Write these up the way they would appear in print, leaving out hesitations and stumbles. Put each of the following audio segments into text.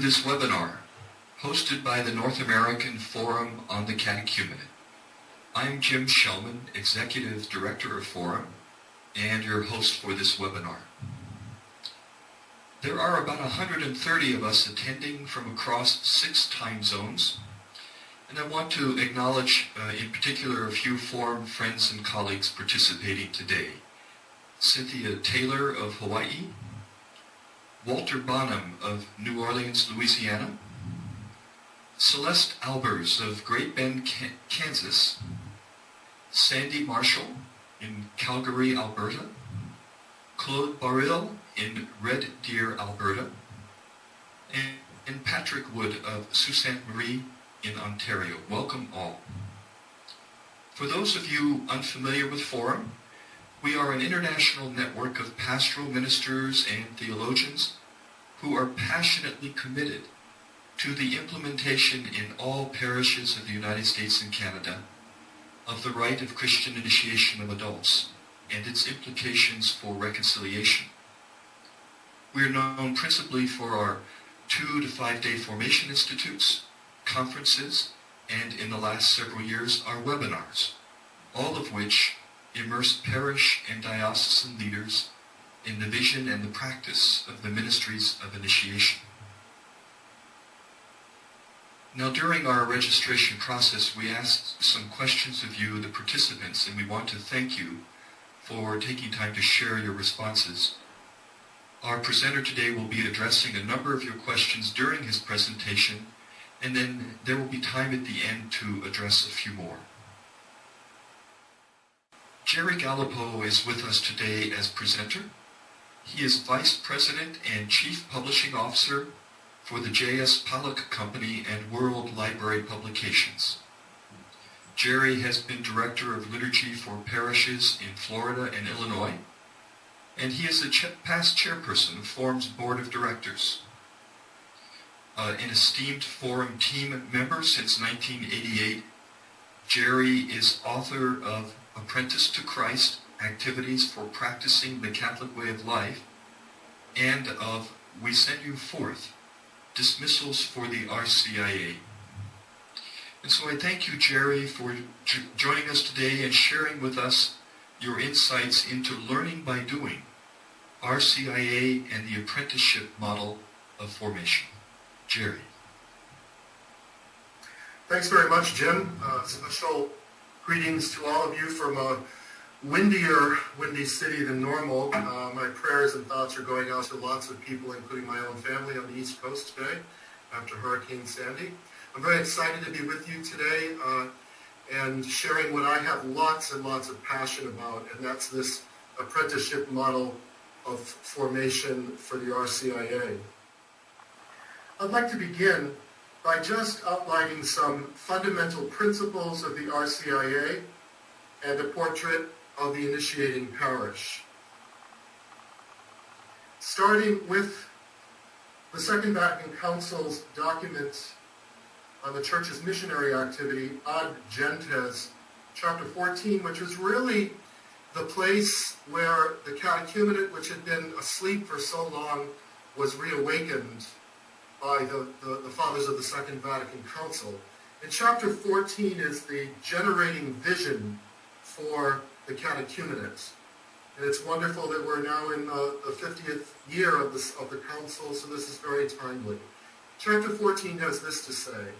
this webinar, hosted by the North American Forum on the Catechumenate. I'm Jim Shellman, Executive Director of Forum, and your host for this webinar. There are about 130 of us attending from across 6 time zones, and I want to acknowledge in particular a few Forum friends and colleagues participating today. Cynthia Taylor of Hawaii, Walter Bonham of New Orleans, Louisiana, Celeste Albers of Great Bend, Kansas, Sandy Marshall in Calgary, Alberta, Claude Baril in Red Deer, Alberta, and Patrick Wood of Sault Ste. Marie in Ontario. Welcome all. For those of you unfamiliar with Forum, we are an international network of pastoral ministers and theologians who are passionately committed to the implementation in all parishes of the United States and Canada of the rite of Christian initiation of adults and its implications for reconciliation. We are known principally for our 2 to 5 day formation institutes, conferences, and in the last several years, our webinars, all of which immerse parish and diocesan leaders in the vision and the practice of the ministries of initiation. Now, during our registration process, we asked some questions of you, the participants, and we want to thank you for taking time to share your responses. Our presenter today will be addressing a number of your questions during his presentation, and then there will be time at the end to address a few more. Jerry Galipeau is with us today as presenter. He is Vice President and Chief Publishing Officer for the J.S. Pollock Company and World Library Publications. Jerry has been Director of Liturgy for parishes in Florida and Illinois, and he is a past chairperson of Forum's Board of Directors. An esteemed Forum team member since 1988, Jerry is author of Apprentice to Christ, Activities for Practicing the Catholic Way of Life, and of We Send You Forth, Dismissals for the RCIA. And so I thank you, Jerry, for joining us today and sharing with us your insights into learning by doing, RCIA and the apprenticeship model of formation. Jerry. Thanks very much, Jim. Special greetings to all of you from a windy city than normal. My prayers and thoughts are going out to lots of people, including my own family on the East Coast today after Hurricane Sandy. I'm very excited to be with you today and sharing what I have lots and lots of passion about, and that's this apprenticeship model of formation for the RCIA. I'd like to begin by just outlining some fundamental principles of the RCIA and a portrait of the initiating parish. Starting with the Second Vatican Council's document on the Church's missionary activity, Ad Gentes, chapter 14, which was really the place where the catechumenate, which had been asleep for so long, was reawakened by the fathers of the Second Vatican Council. In chapter 14 is the generating vision for the catechumenate. And it's wonderful that we're now in the 50th year of the council, so this is very timely. Chapter 14 has this to say: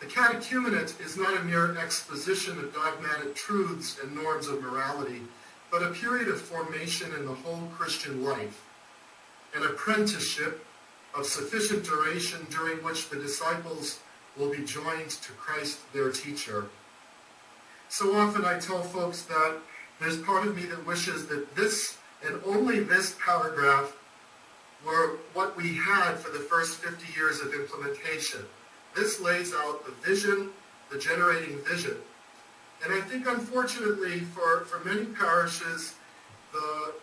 the catechumenate is not a mere exposition of dogmatic truths and norms of morality, but a period of formation in the whole Christian life, an apprenticeship of sufficient duration during which the disciples will be joined to Christ their teacher. So often I tell folks that there's part of me that wishes that this and only this paragraph were what we had for the first 50 years of implementation. This lays out the vision, the generating vision. And I think unfortunately for many parishes,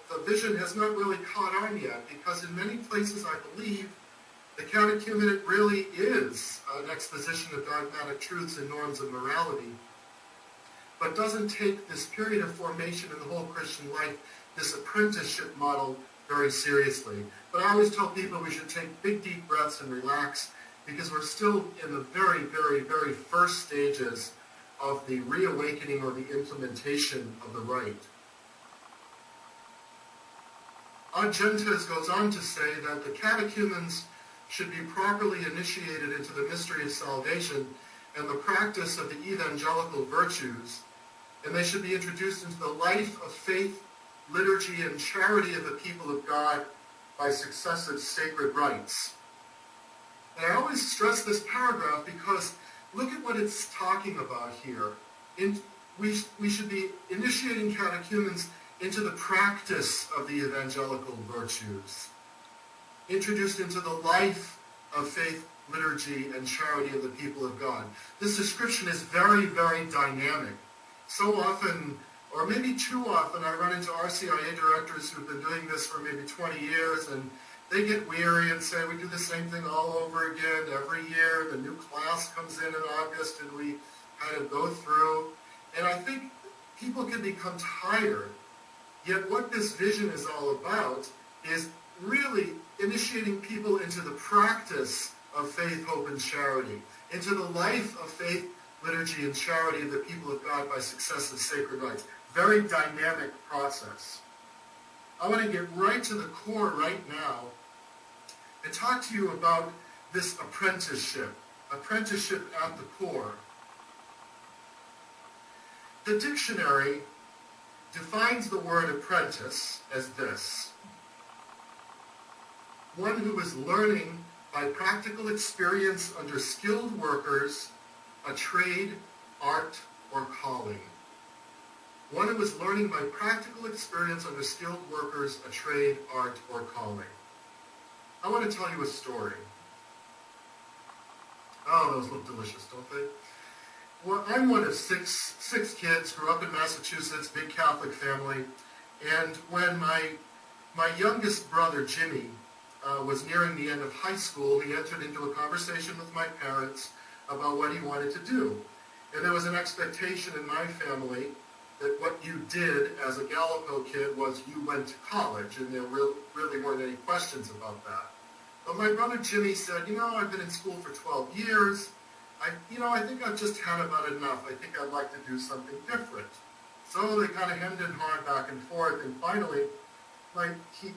the vision has not really caught on yet, because in many places I believe the catechumenate really is an exposition of dogmatic truths and norms of morality, but doesn't take this period of formation in the whole Christian life, this apprenticeship model very seriously. But I always tell people we should take big, deep breaths and relax, because we're still in the very, very, very first stages of the reawakening or the implementation of the rite. Ad Gentes goes on to say that the catechumens should be properly initiated into the mystery of salvation and the practice of the evangelical virtues, and they should be introduced into the life of faith, liturgy, and charity of the people of God by successive sacred rites. And I always stress this paragraph because look at what it's talking about here. We should be initiating catechumens into the practice of the evangelical virtues, introduced into the life of faith, liturgy, and charity of the people of God. This description is very, very dynamic. So often, or maybe too often, I run into RCIA directors who've been doing this for maybe 20 years, and they get weary and say, we do the same thing all over again every year. The new class comes in August, and we kind of go through. And I think people can become tired. Yet what this vision is all about is really initiating people into the practice of faith, hope, and charity, into the life of faith, liturgy, and charity of the people of God by successive sacred rites. Very dynamic process. I want to get right to the core right now and talk to you about this apprenticeship at the core. The dictionary defines the word apprentice as this: one who is learning by practical experience under skilled workers a trade, art, or calling. One who is learning by practical experience under skilled workers a trade, art, or calling. I want to tell you a story. Oh, those look delicious, don't they? Well, I'm one of six kids, grew up in Massachusetts, big Catholic family, and when my youngest brother, Jimmy, was nearing the end of high school, he entered into a conversation with my parents about what he wanted to do. And there was an expectation in my family that what you did as a Galipeau kid was you went to college, and there really weren't any questions about that. But my brother Jimmy said, I've been in school for 12 years. I think I've just had about enough. I think I'd like to do something different. So they kind of hemmed and hawed back and forth, and finally,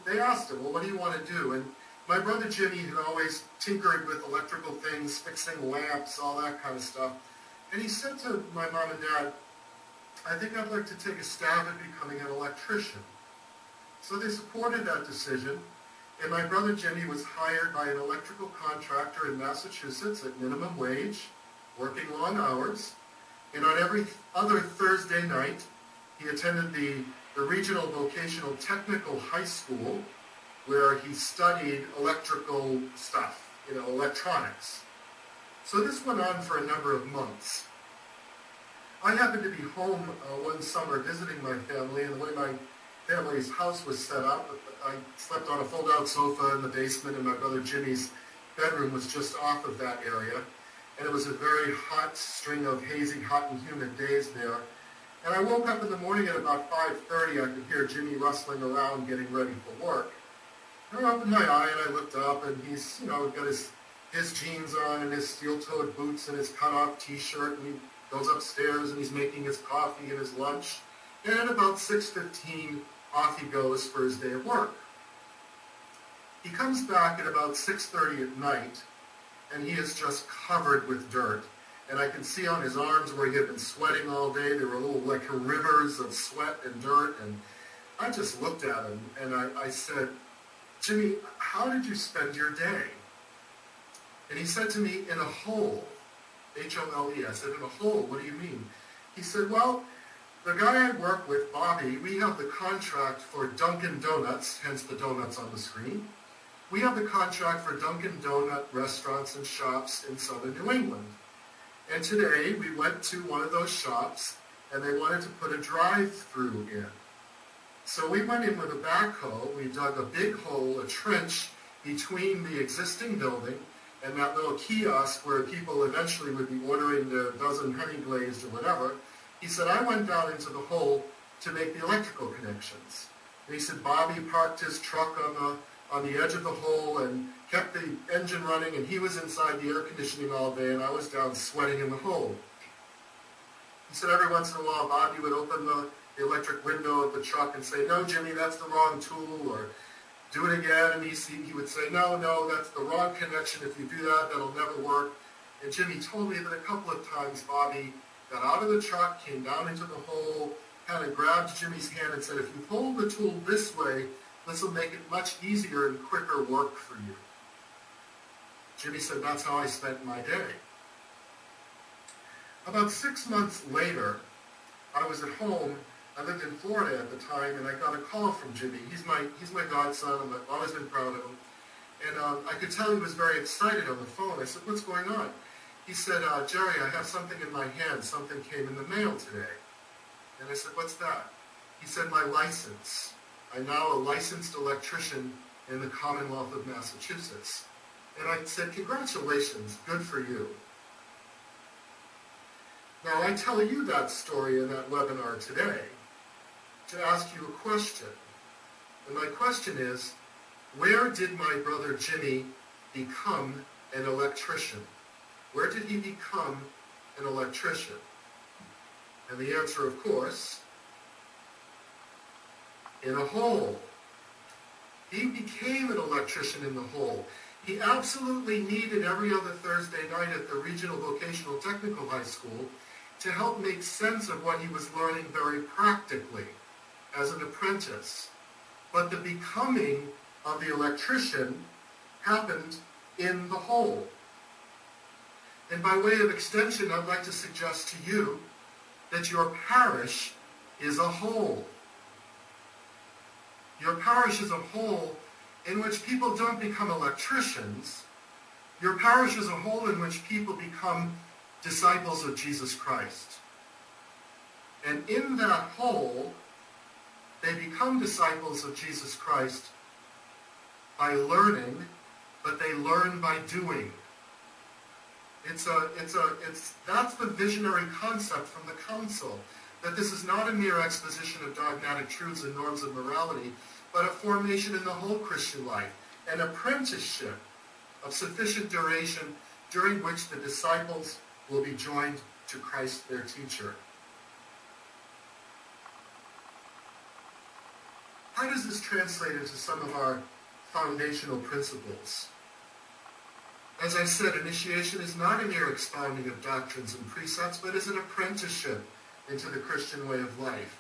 they asked him, well, what do you want to do? And my brother Jimmy had always tinkered with electrical things, fixing lamps, all that kind of stuff. And he said to my mom and dad, I think I'd like to take a stab at becoming an electrician. So they supported that decision, and my brother Jimmy was hired by an electrical contractor in Massachusetts at minimum wage, working long hours, and on every other Thursday night, he attended the regional vocational technical high school where he studied electrical stuff, electronics. So this went on for a number of months. I happened to be home one summer visiting my family, and the way my family's house was set up, I slept on a fold-out sofa in the basement, and my brother Jimmy's bedroom was just off of that area. And it was a very hot string of hazy, hot and humid days there. And I woke up in the morning at about 5:30. I could hear Jimmy rustling around getting ready for work. And I opened my eye and I looked up, and he's, got his jeans on and his steel-toed boots and his cut-off T-shirt, and he goes upstairs and he's making his coffee and his lunch. And at about 6:15, off he goes for his day of work. He comes back at about 6:30 at night, and he is just covered with dirt. And I can see on his arms where he had been sweating all day, there were little rivers of sweat and dirt. And I just looked at him and I said, Jimmy, how did you spend your day? And he said to me, in a hole. H-O-L-E. I said, in a hole, what do you mean? He said, well, the guy I work with, Bobby, we have the contract for Dunkin' Donuts, hence the donuts on the screen. We have the contract for Dunkin' Donut restaurants and shops in southern New England. And today we went to one of those shops, and they wanted to put a drive-through in. So we went in with a backhoe, we dug a big hole, a trench, between the existing building and that little kiosk where people eventually would be ordering their dozen honey glazed or whatever. He said, I went down into the hole to make the electrical connections. And he said Bobby parked his truck on the edge of the hole and kept the engine running, and he was inside the air conditioning all day, and I was down sweating in the hole. He said every once in a while Bobby would open the electric window of the truck and say, "No, Jimmy, that's the wrong tool," or "Do it again," and he would say, "No, that's the wrong connection. If you do that, that'll never work." And Jimmy told me that a couple of times Bobby got out of the truck, came down into the hole, kind of grabbed Jimmy's hand and said, "If you hold the tool this way, this will make it much easier and quicker work for you." Jimmy said, "That's how I spent my day." About 6 months later, I was at home. I lived in Florida at the time, and I got a call from Jimmy. He's my godson. I've always been proud of him. And I could tell he was very excited on the phone. I said, "What's going on?" He said, "Jerry, I have something in my hand. Something came in the mail today." And I said, "What's that?" He said, "My license. I'm now a licensed electrician in the Commonwealth of Massachusetts." And I said, "Congratulations, good for you." Now, I tell you that story in that webinar today to ask you a question. And my question is, where did my brother Jimmy become an electrician? Where did he become an electrician? And the answer, of course, in a hole. He became an electrician in the hole. He absolutely needed every other Thursday night at the Regional Vocational Technical High School to help make sense of what he was learning very practically as an apprentice. But the becoming of the electrician happened in the hole. And by way of extension, I'd like to suggest to you that your parish is a hole. Your parish is a hole in which people don't become electricians. Your parish is a hole in which people become disciples of Jesus Christ. And in that hole, they become disciples of Jesus Christ by learning, but they learn by doing. That's the visionary concept from the council, that this is not a mere exposition of dogmatic truths and norms of morality, but a formation in the whole Christian life, an apprenticeship of sufficient duration during which the disciples will be joined to Christ their teacher. How does this translate into some of our foundational principles? As I said, initiation is not a mere expounding of doctrines and precepts, but is an apprenticeship into the Christian way of life.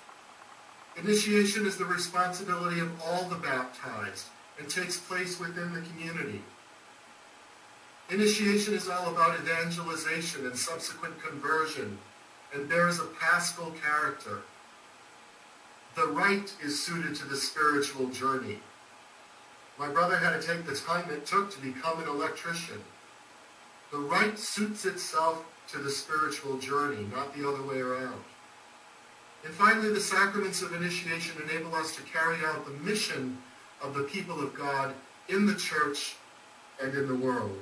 Initiation is the responsibility of all the baptized and takes place within the community. Initiation is all about evangelization and subsequent conversion and bears a paschal character. The rite is suited to the spiritual journey. My brother had to take the time it took to become an electrician. The rite suits itself to the spiritual journey, not the other way around. And finally, the sacraments of initiation enable us to carry out the mission of the people of God in the church and in the world.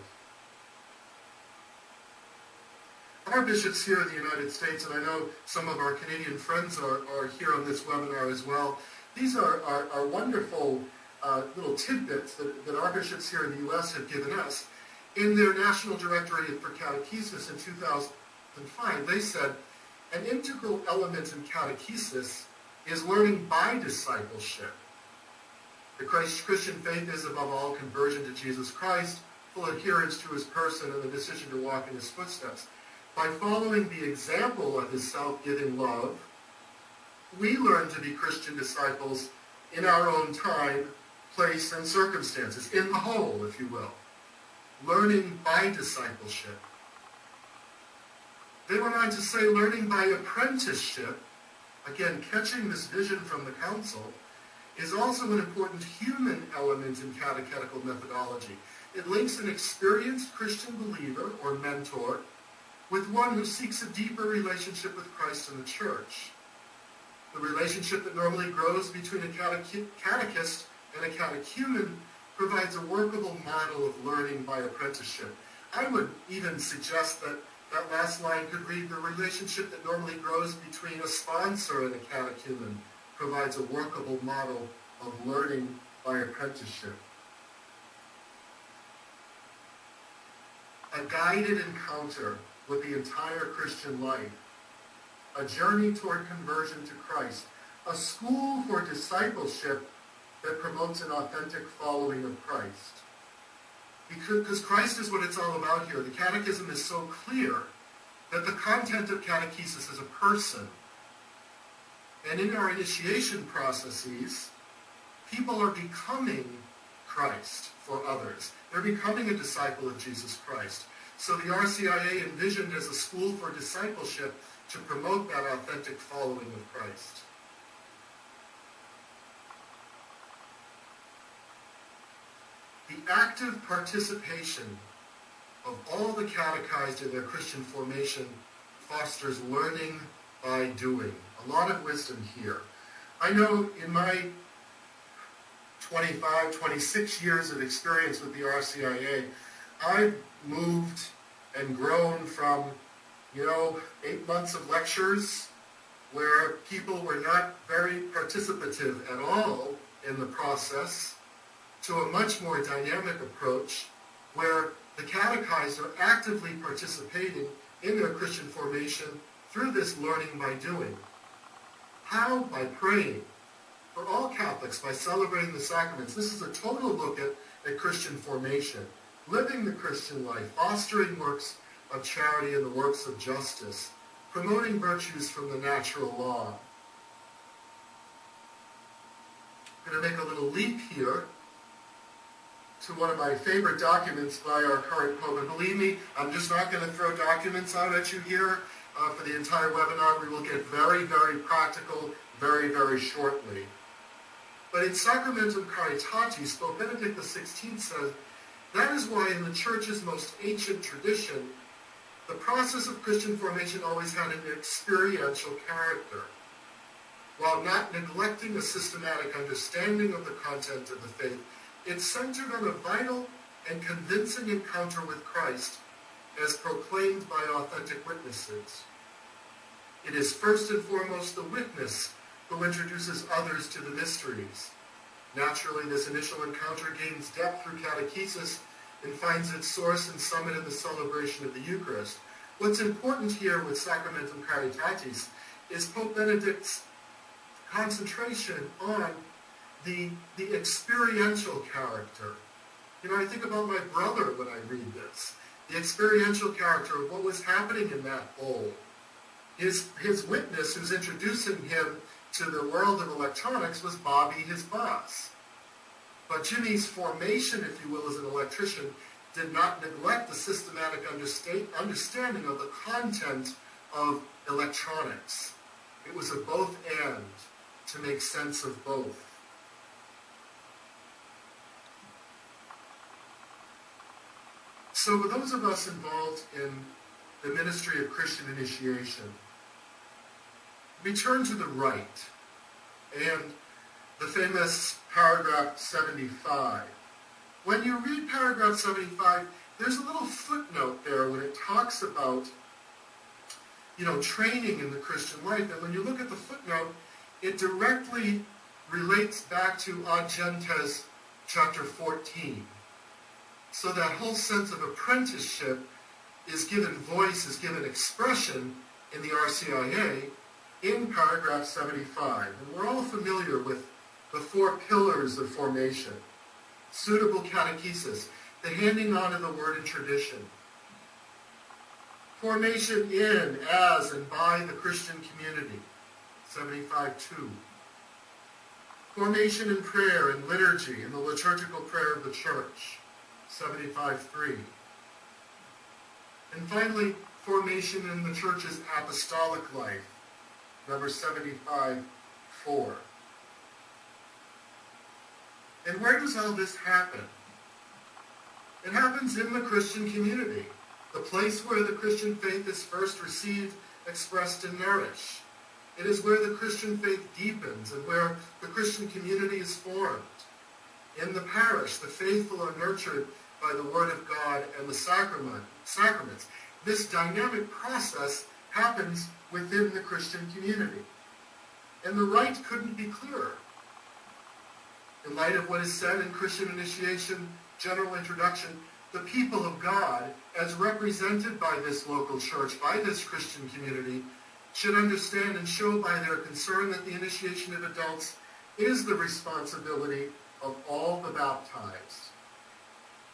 Our bishops here in the United States, and I know some of our Canadian friends are here on this webinar as well, these are wonderful little tidbits that our bishops here in the U.S. have given us. In their National Directory for Catechesis in 2005, they said, an integral element in catechesis is learning by discipleship. The Christian faith is, above all, conversion to Jesus Christ, full adherence to his person, and the decision to walk in his footsteps. By following the example of his self-giving love, we learn to be Christian disciples in our own time, place, and circumstances, in the whole, if you will. Learning by discipleship. They went on to say learning by apprenticeship, again, catching this vision from the council, is also an important human element in catechetical methodology. It links an experienced Christian believer or mentor with one who seeks a deeper relationship with Christ and the church. The relationship that normally grows between a catechist and a catechumen provides a workable model of learning by apprenticeship. I would even suggest that that last line could read, the relationship that normally grows between a sponsor and a catechumen provides a workable model of learning by apprenticeship. A guided encounter with the entire Christian life, a journey toward conversion to Christ, a school for discipleship that promotes an authentic following of Christ. Because Christ is what it's all about here. The Catechism is so clear that the content of catechesis is a person. And in our initiation processes, people are becoming Christ for others. They're becoming a disciple of Jesus Christ. So the RCIA envisioned as a school for discipleship to promote that authentic following of Christ. The active participation of all the catechized in their Christian formation fosters learning by doing. A lot of wisdom here. I know in my 25, 26 years of experience with the RCIA, I've moved and grown from, 8 months of lectures where people were not very participative at all in the process to a much more dynamic approach where the catechized are actively participating in their Christian formation through this learning by doing. How? By praying. For all Catholics, by celebrating the sacraments. This is a total look at Christian formation. Living the Christian life, fostering works of charity and the works of justice, promoting virtues from the natural law. I'm going to make a little leap here to one of my favorite documents by our current Pope. And believe me, I'm just not going to throw documents out at you here for the entire webinar. We will get very, very practical very, very shortly. But in Sacramentum Caritatis, Pope Benedict XVI says, that is why in the Church's most ancient tradition, the process of Christian formation always had an experiential character. While not neglecting a systematic understanding of the content of the faith, it centered on a vital and convincing encounter with Christ as proclaimed by authentic witnesses. It is first and foremost the witness who introduces others to the mysteries. Naturally, this initial encounter gains depth through catechesis and finds its source and summit in the celebration of the Eucharist. What's important here with Sacramentum Caritatis is Pope Benedict's concentration on the experiential character. I think about my brother when I read this. The experiential character of what was happening in that bowl. His witness who's introducing him to the world of electronics was Bobby, his boss. But Jimmy's formation, if you will, as an electrician, did not neglect the systematic understanding of the content of electronics. It was a both and to make sense of both. So for those of us involved in the ministry of Christian initiation, we turn to the right and the famous paragraph 75. When you read paragraph 75, there's a little footnote there when it talks about, training in the Christian life. And when you look at the footnote, it directly relates back to Ad Gentes chapter 14. So that whole sense of apprenticeship is given voice, is given expression in the RCIA in paragraph 75. And we're all familiar with the 4 pillars of formation. Suitable catechesis, the handing on of the word and tradition. Formation in, as, and by the Christian community, 75.2. Formation in prayer and liturgy and the liturgical prayer of the Church, 75.3. And finally, formation in the Church's apostolic life, number 75.4. And where does all this happen? It happens in the Christian community, the place where the Christian faith is first received, expressed, and nourished. It is where the Christian faith deepens and where the Christian community is formed. In the parish, the faithful are nurtured by the Word of God and the sacraments. This dynamic process happens within the Christian community. And the right couldn't be clearer. In light of what is said in Christian initiation, general introduction, the people of God, as represented by this local church, by this Christian community, should understand and show by their concern that the initiation of adults is the responsibility of all the baptized.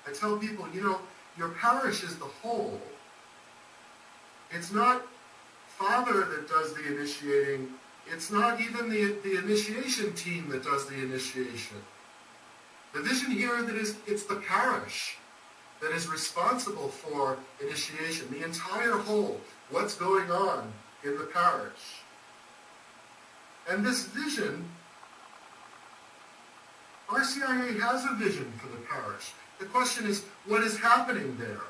I tell people, your parish is the whole. It's not Father that does the initiating. It's not even the initiation team that does the initiation. The vision here it's the parish that is responsible for initiation, the entire whole, what's going on in the parish. And this vision, RCIA has a vision for the parish. The question is, what is happening there?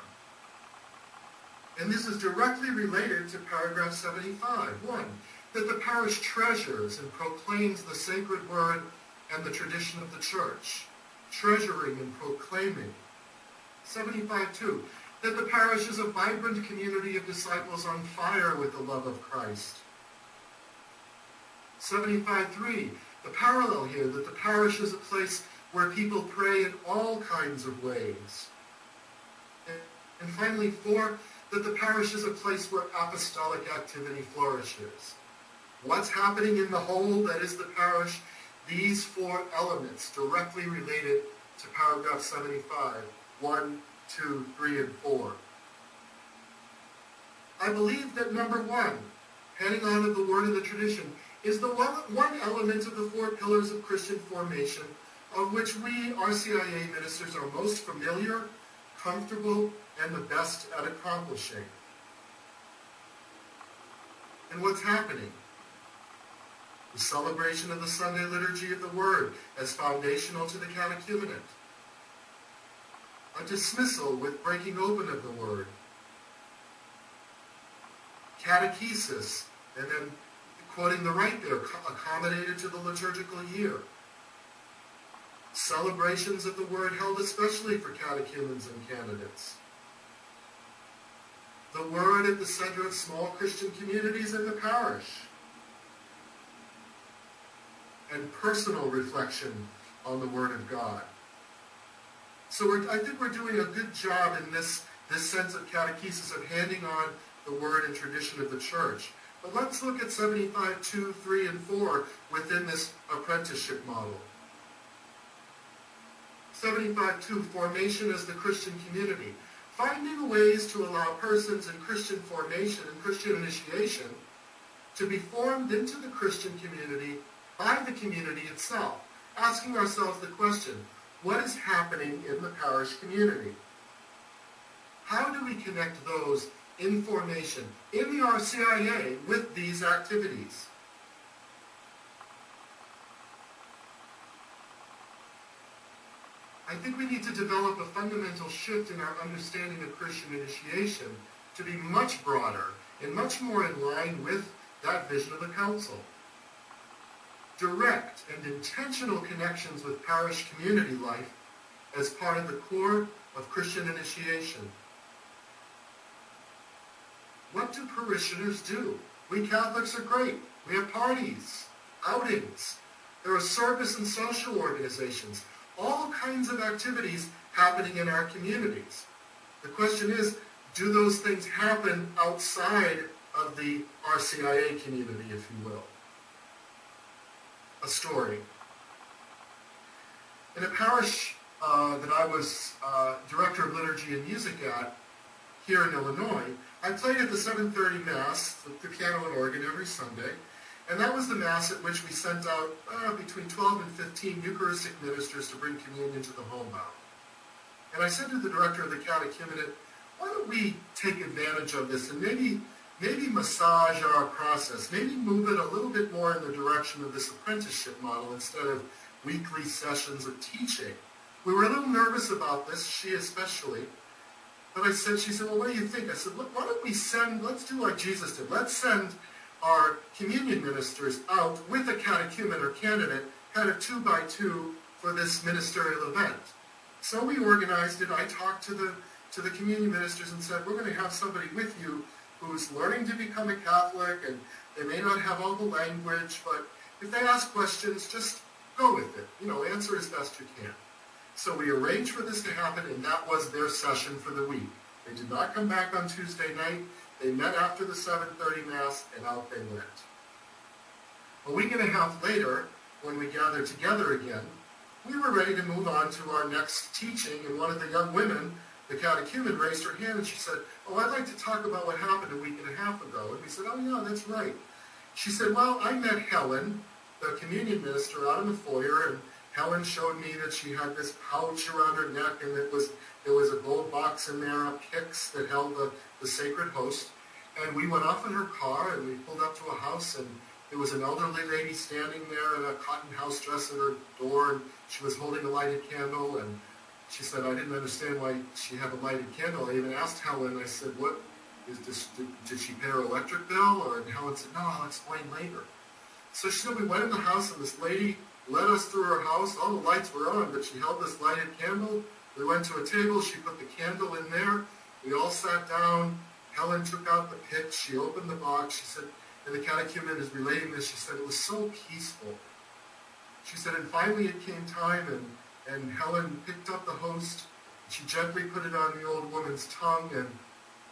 And this is directly related to paragraph 75. 1, that the parish treasures and proclaims the sacred word and the tradition of the church, treasuring and proclaiming. 75.2, that the parish is a vibrant community of disciples on fire with the love of Christ. 75.3, the parallel here, that the parish is a place where people pray in all kinds of ways. And finally, 4, that the parish is a place where apostolic activity flourishes. What's happening in the whole that is the parish? These 4 elements directly related to paragraph 75, 1, 2, 3, and 4. I believe that number 1, heading on to the word of the tradition, is the one element of the 4 pillars of Christian formation of which we RCIA ministers are most familiar, comfortable, and the best at accomplishing. And what's happening? The celebration of the Sunday liturgy of the Word as foundational to the catechumenate. A dismissal with breaking open of the Word. Catechesis, and then quoting the rite there, accommodated to the liturgical year. Celebrations of the Word held especially for catechumens and candidates. The Word at the center of small Christian communities in the parish. And personal reflection on the Word of God. So I think we're doing a good job in this sense of catechesis of handing on the Word and tradition of the Church. But let's look at 75, 2, 3, and 4 within this apprenticeship model. 75.2, formation as the Christian community. Finding ways to allow persons in Christian formation and Christian initiation to be formed into the Christian community by the community itself. Asking ourselves the question, what is happening in the parish community? How do we connect those in formation, in the RCIA, with these activities? I think we need to develop a fundamental shift in our understanding of Christian initiation to be much broader and much more in line with that vision of the Council. Direct and intentional connections with parish community life as part of the core of Christian initiation. What do parishioners do? We Catholics are great. We have parties, outings. There are service and social organizations. All kinds of activities happening in our communities. The question is, do those things happen outside of the RCIA community, if you will? A story. In a parish that I was director of liturgy and music at here in Illinois, I played at the 7:30 Mass, the piano and organ every Sunday, and that was the Mass at which we sent out between 12 and 15 Eucharistic ministers to bring communion to the homebound. And I said to the director of the catechumenate, why don't we take advantage of this and maybe massage our process, maybe move it a little bit more in the direction of this apprenticeship model instead of weekly sessions of teaching. We were a little nervous about this, she especially, but she said, well, what do you think? I said, look, why don't we let's do like Jesus did. Let's send our communion ministers out with a catechumen or candidate, kind of 2 by 2 for this ministerial event. So we organized it. I talked to the communion ministers and said, we're going to have somebody with you who's learning to become a Catholic, and they may not have all the language, but if they ask questions, just go with it. Answer as best you can. So we arranged for this to happen, and that was their session for the week. They did not come back on Tuesday night. They met after the 7:30 Mass, and out they went. A week and a half later, when we gathered together again, we were ready to move on to our next teaching, and one of the young women, the catechumen, raised her hand, and she said, "Oh, I'd like to talk about what happened a week and a half ago." And we said, "Oh, yeah, that's right." She said, "Well, I met Helen, the communion minister, out in the foyer, and Helen showed me that she had this pouch around her neck, and there was a gold box in there, a pyx that held the sacred host. And we went off in her car, and we pulled up to a house, and there was an elderly lady standing there in a cotton house dress at her door, and she was holding a lighted candle, and she said, I didn't understand why she had a lighted candle. I even asked Helen, I said, what is this, did she pay her electric bill? And Helen said, no, I'll explain later. So she said, we went in the house, and this lady led us through her house. All the lights were on, but she held this lighted candle. We went to a table. She put the candle in there. We all sat down. Helen took out the pyx. She opened the box. She said, and the catechumen is relating this. She said, it was so peaceful. She said, and finally it came time, and Helen picked up the host. She gently put it on the old woman's tongue, and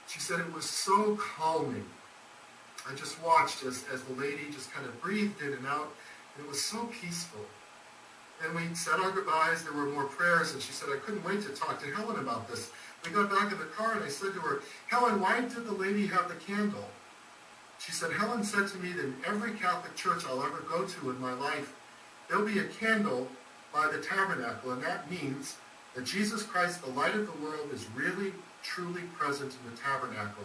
she said it was so calming. I just watched as the lady just kind of breathed in and out, and it was so peaceful. And we said our goodbyes. There were more prayers, and she said, I couldn't wait to talk to Helen about this. We got back in the car, and I said to her, Helen, why did the lady have the candle? She said, Helen said to me that in every Catholic church I'll ever go to in my life, there'll be a candle by the tabernacle, and that means that Jesus Christ, the light of the world, is really, truly present in the tabernacle.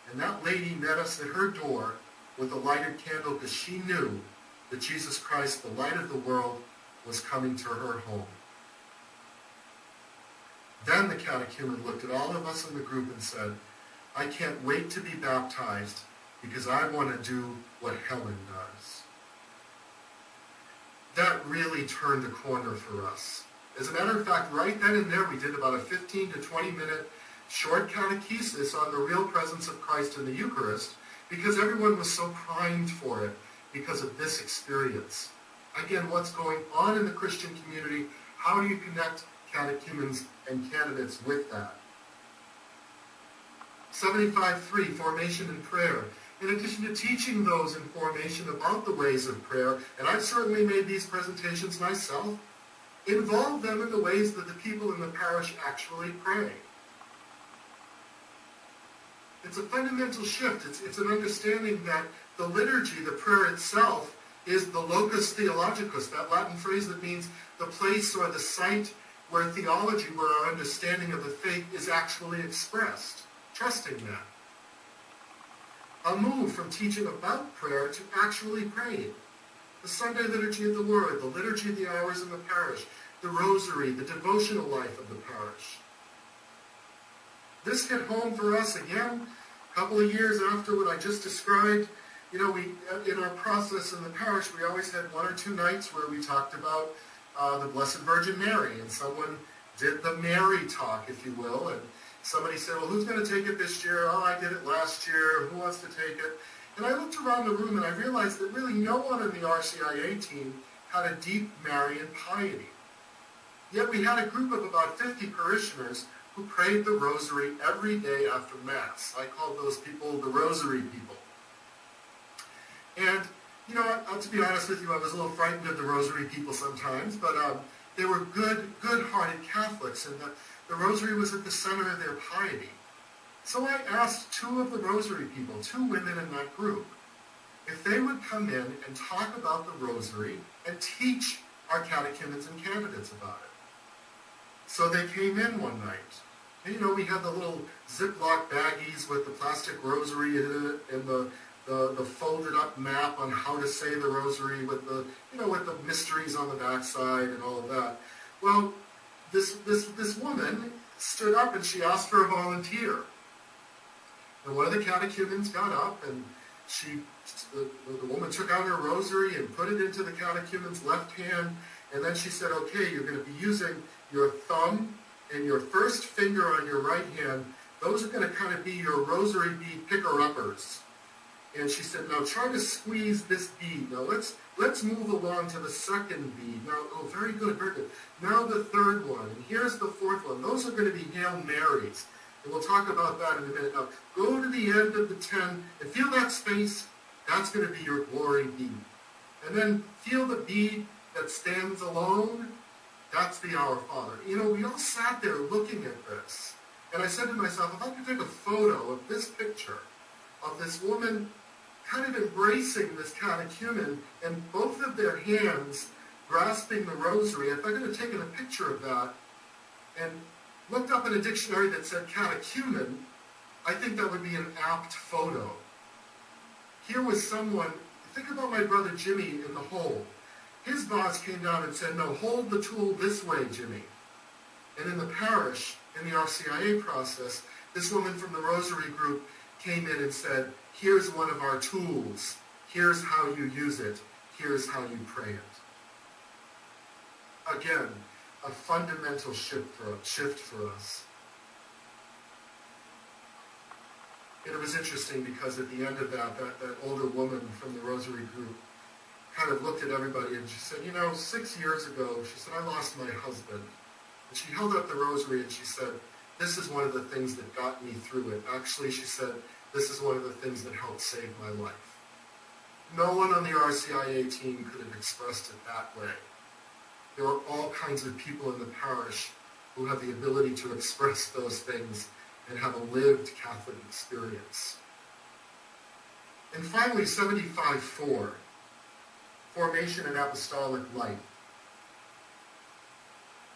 And that lady met us at her door with a lighted candle because she knew that Jesus Christ, the light of the world, was coming to her home. Then the catechumen looked at all of us in the group and said, I can't wait to be baptized because I want to do what Helen does. That really turned the corner for us. As a matter of fact, right then and there, we did about a 15 to 20 minute short catechesis on the real presence of Christ in the Eucharist because everyone was so primed for it because of this experience. Again, what's going on in the Christian community? How do you connect catechumens and candidates with that? 75.3, formation and prayer. In addition to teaching those in formation about the ways of prayer, and I've certainly made these presentations myself, involve them in the ways that the people in the parish actually pray. It's a fundamental shift. It's an understanding that the liturgy, the prayer itself, is the locus theologicus, that Latin phrase that means the place or the site where theology, where our understanding of the faith is actually expressed. Trusting that. A move from teaching about prayer to actually praying. The Sunday liturgy of the Word, the liturgy of the hours in the parish, the rosary, the devotional life of the parish. This hit home for us again, a couple of years after what I just described. We in our process in the parish, we always had one or two nights where we talked about the Blessed Virgin Mary, and someone did the Mary talk, if you will, and somebody said, well, who's going to take it this year? Oh, I did it last year. Who wants to take it? And I looked around the room and I realized that really no one in the RCIA team had a deep Marian piety. Yet we had a group of about 50 parishioners who prayed the rosary every day after Mass. I called those people the rosary people. And, to be honest with you, I was a little frightened of the rosary people sometimes, but they were good-hearted Catholics, and the rosary was at the center of their piety. So I asked two of the rosary people, two women in that group, if they would come in and talk about the rosary and teach our catechumens and candidates about it. So they came in one night. And, we had the little Ziploc baggies with the plastic rosary in it and the folded up map on how to say the rosary with the mysteries on the backside and all of that. Well, this woman stood up and she asked for a volunteer. And one of the catechumens got up and the woman took out her rosary and put it into the catechumen's left hand, and then she said, okay, you're going to be using your thumb and your first finger on your right hand. Those are going to kind of be your rosary bead picker-uppers. And she said, now try to squeeze this bead. Now let's move along to the second bead. Now, oh, very good, very good. Now the third one, and here's the fourth one. Those are going to be Hail Marys. And we'll talk about that in a minute. Now, go to the end of the 10 and feel that space. That's going to be your glory bead. And then feel the bead that stands alone. That's the Our Father. You know, we all sat there looking at this. And I said to myself, if I could take a photo of this picture of this woman kind of embracing this catechumen and both of their hands grasping the rosary, if I could have taken a picture of that and looked up in a dictionary that said catechumen, I think that would be an apt photo. Here was someone, think about my brother Jimmy in the hole. His boss came down and said, no, hold the tool this way, Jimmy. And in the parish, in the RCIA process, this woman from the Rosary group came in and said, here's one of our tools. Here's how you use it. Here's how you pray it. Again, a fundamental shift for us. And it was interesting because at the end of that older woman from the Rosary group kind of looked at everybody and she said, 6 years ago, she said, I lost my husband. And she held up the rosary and she said, this is one of the things that got me through it. Actually, she said, this is one of the things that helped save my life. No one on the RCIA team could have expressed it that way. There are all kinds of people in the parish who have the ability to express those things and have a lived Catholic experience. And finally, 75-4, formation and apostolic life.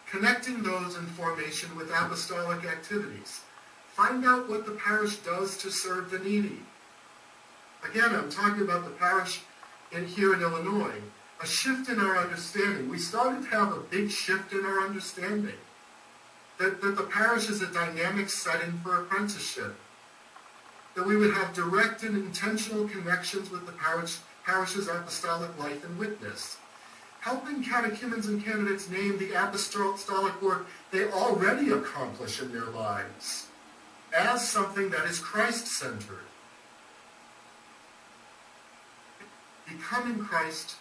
Connecting those in formation with apostolic activities. Find out what the parish does to serve the needy. Again, I'm talking about the parish here in Illinois. A shift in our understanding. We started to have a big shift in our understanding. That the parish is a dynamic setting for apprenticeship. That we would have direct and intentional connections with the parish's apostolic life and witness. Helping catechumens and candidates name the apostolic work they already accomplish in their lives as something that is Christ-centered. Becoming Christ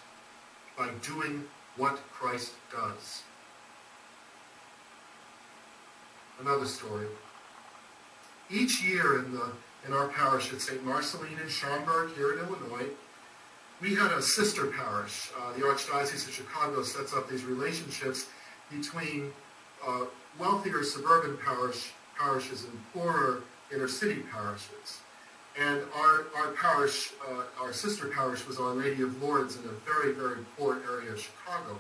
by doing what Christ does. Another story. Each year in our parish at St. Marceline in Schaumburg here in Illinois, we had a sister parish. The Archdiocese of Chicago sets up these relationships between wealthier suburban parishes and poorer inner city parishes. And our parish, our sister parish, was Our Lady of Lourdes in a very, very poor area of Chicago.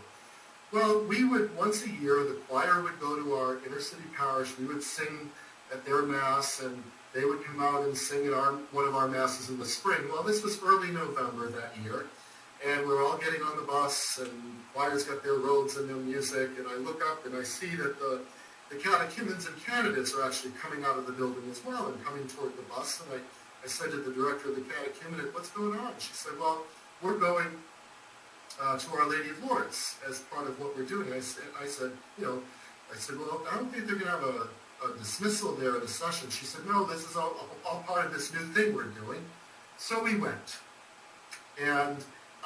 Well, we would, once a year, the choir would go to our inner city parish. We would sing at their Mass, and they would come out and sing at one of our Masses in the spring. Well, this was early November that year, and we're all getting on the bus, and choirs got their robes and their music, and I look up and I see that the catechumens and candidates are actually coming out of the building as well and coming toward the bus, and I said to the director of the catechumenate, what's going on? She said, well, we're going to Our Lady of Lourdes as part of what we're doing. I said, well, I don't think they're going to have a dismissal there at a session. She said, no, this is all part of this new thing we're doing. So we went. And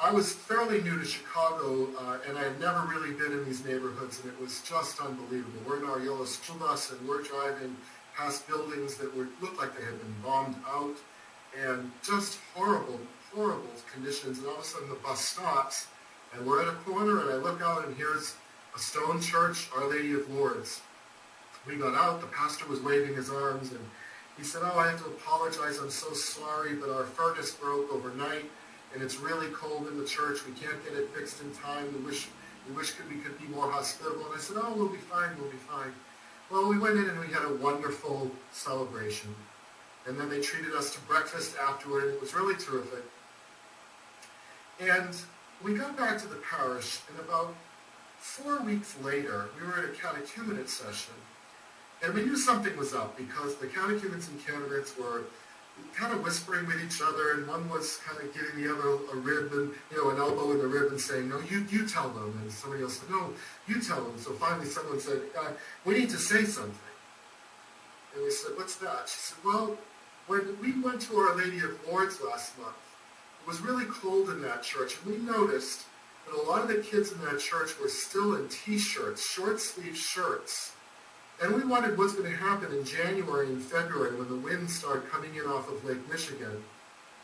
I was fairly new to Chicago, and I had never really been in these neighborhoods, and it was just unbelievable. We're in our yellow school bus, and we're driving past buildings that looked like they had been bombed out, and just horrible, horrible conditions. And all of a sudden the bus stops, and we're at a corner, and I look out, and here's a stone church, Our Lady of Lourdes. We got out, the pastor was waving his arms, and he said, I have to apologize, I'm so sorry, but our furnace broke overnight, and it's really cold in the church, we can't get it fixed in time, we wish we could be more hospitable. And I said, we'll be fine. Well, we went in and we had a wonderful celebration, and then they treated us to breakfast afterward, and it was really terrific. And we got back to the parish, and about 4 weeks later, we were at a catechumenate session, and we knew something was up because the catechumens and candidates were kind of whispering with each other, and one was kind of giving the other a rib and, an elbow in the rib and saying, no, you tell them. And somebody else said, no, you tell them. So finally someone said, we need to say something. And we said, what's that? She said, well, When we went to Our Lady of Lourdes last month, it was really cold in that church, and we noticed that a lot of the kids in that church were still in t-shirts, short-sleeve shirts. And we wondered what's going to happen in January and February when the winds start coming in off of Lake Michigan,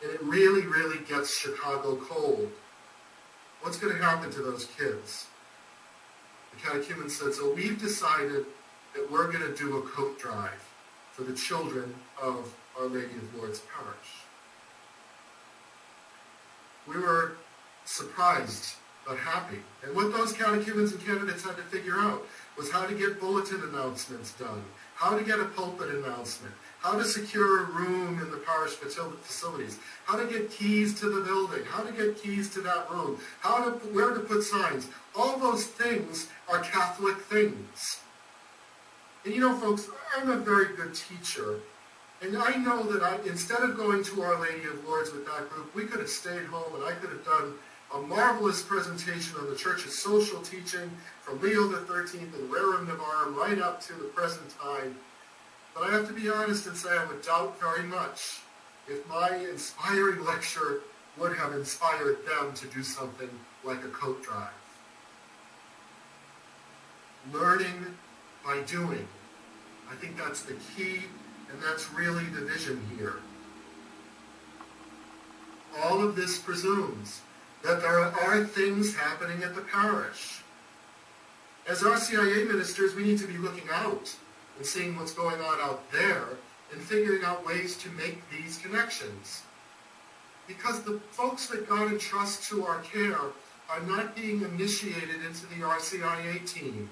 and it really, really gets Chicago cold. What's going to happen to those kids? The catechumen said, so we've decided that we're going to do a coat drive for the children of Our Lady of Lourdes Parish. We were surprised but happy. And what those catechumens and candidates had to figure out was how to get bulletin announcements done, how to get a pulpit announcement, how to secure a room in the parish facilities, how to get keys to the building, how to get keys to that room, where to put signs. All those things are Catholic things. And you know, folks, I'm a very good teacher, and I know that instead of going to Our Lady of Lourdes with that group, we could have stayed home and I could have done a marvelous presentation on the Church's social teaching from Leo XIII and Rerum Novarum right up to the present time. But I have to be honest and say I would doubt very much if my inspiring lecture would have inspired them to do something like a coat drive. Learning by doing. I think that's the key, and that's really the vision here. All of this presumes that there are things happening at the parish. As RCIA ministers, we need to be looking out and seeing what's going on out there and figuring out ways to make these connections. Because the folks that God entrusts to our care are not being initiated into the RCIA team.